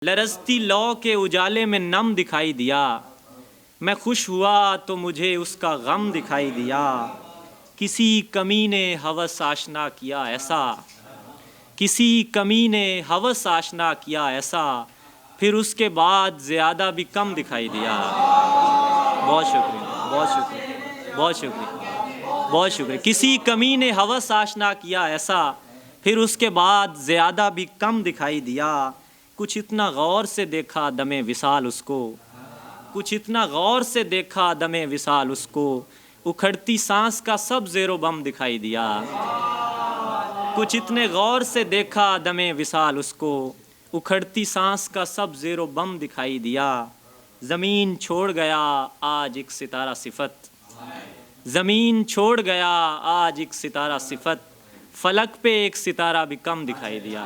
لرزتی لو کے اجالے میں نم دکھائی دیا، میں خوش ہوا تو مجھے اس کا غم دکھائی دیا۔ کسی کمی نے ہوس آشنا کیا ایسا، کسی کمی نے ہوس آشنا کیا ایسا، پھر اس کے بعد زیادہ بھی کم دکھائی دیا۔ بہت شکریہ، بہت شکریہ، بہت شکریہ، بہت شکریہ۔ کسی کمی نے ہوس آشنا کیا ایسا، پھر اس کے بعد زیادہ بھی کم دکھائی دیا۔ کچھ اتنا غور سے دیکھا دم وصال اس کو، کچھ اتنا غور سے دیکھا دم وصال اس کو، اکھڑتی سانس کا سب زیر و بم دکھائی دیا۔ کچھ اتنے غور سے دیکھا دم وصال اس کو، اکھڑتی سانس کا سب زیر و بم دکھائی دیا۔ زمین چھوڑ گیا آج ایک ستارہ صفت، زمین چھوڑ گیا آج ایک ستارہ صفت، فلک پہ ایک ستارہ بھی کم دکھائی دیا۔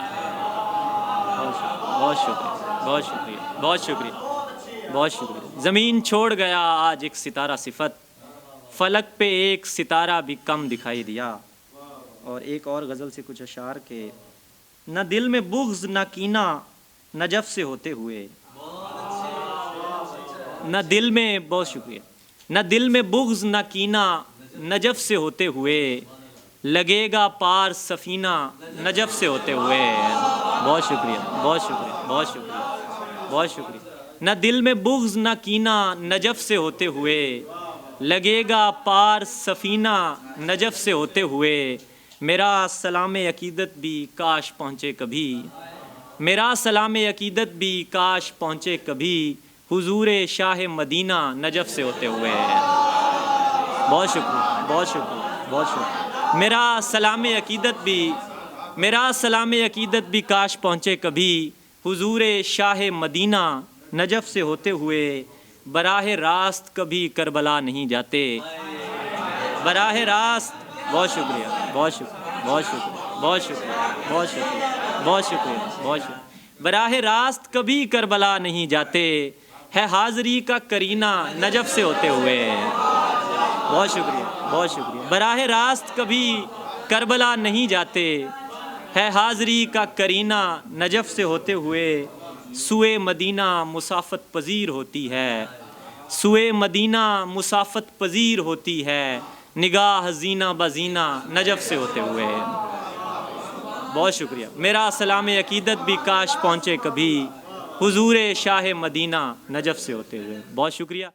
بہت شکریہ، بہت شکریہ، بہت شکریہ، بہت شکریہ۔ زمین چھوڑ گیا آج ایک ستارہ صفت، فلک پہ ایک ستارہ بھی کم دکھائی دیا۔ اور ایک اور غزل سے کچھ اشعار کے، نہ دل میں بغض نہ کینہ نجف سے ہوتے ہوئے، نہ دل میں، بہت شکریہ، نہ دل میں بغض نہ کینہ نجف سے ہوتے ہوئے، لگے گا پار سفینہ نجف سے ہوتے ہوئے۔ بہت شکریہ، بہت شکریہ، بہت شکریہ، بہت شکریہ۔ نہ دل میں بغض نہ کینہ نجف سے ہوتے ہوئے، لگے گا پار سفینہ نجف سے ہوتے ہوئے۔ میرا سلام عقیدت بھی کاش پہنچے کبھی، میرا سلام عقیدت بھی کاش پہنچے کبھی، حضور شاہ مدینہ نجف سے ہوتے ہوئے۔ بہت شکریہ، بہت شکریہ، بہت شکریہ۔ میرا سلام عقیدت بھی، میرا سلام عقیدت بھی کاش پہنچے کبھی، حضور شاہ مدینہ نجف سے ہوتے ہوئے۔ براہ راست کبھی کربلا نہیں جاتے، براہ راست، بہت شکریہ، بہت شکریہ، بہت شکریہ، بہت شکریہ، بہت شکریہ، بہت شکریہ، بہت شکریہ۔ براہ راست کبھی کربلا نہیں جاتے، ہے حاضری کا کرینہ نجف سے ہوتے ہوئے۔ بہت شکریہ، بہت شکریہ۔ براہ راست کبھی کربلا نہیں جاتے، ہے حاضری کا کرینہ نجف سے ہوتے ہوئے۔ سوئے مدینہ مسافت پذیر ہوتی ہے، سوئے مدینہ مسافت پذیر ہوتی ہے، نگاہ زینہ بزینہ نجف سے ہوتے ہوئے۔ بہت شکریہ۔ میرا سلام عقیدت بھی کاش پہنچے کبھی، حضور شاہ مدینہ نجف سے ہوتے ہوئے۔ بہت شکریہ۔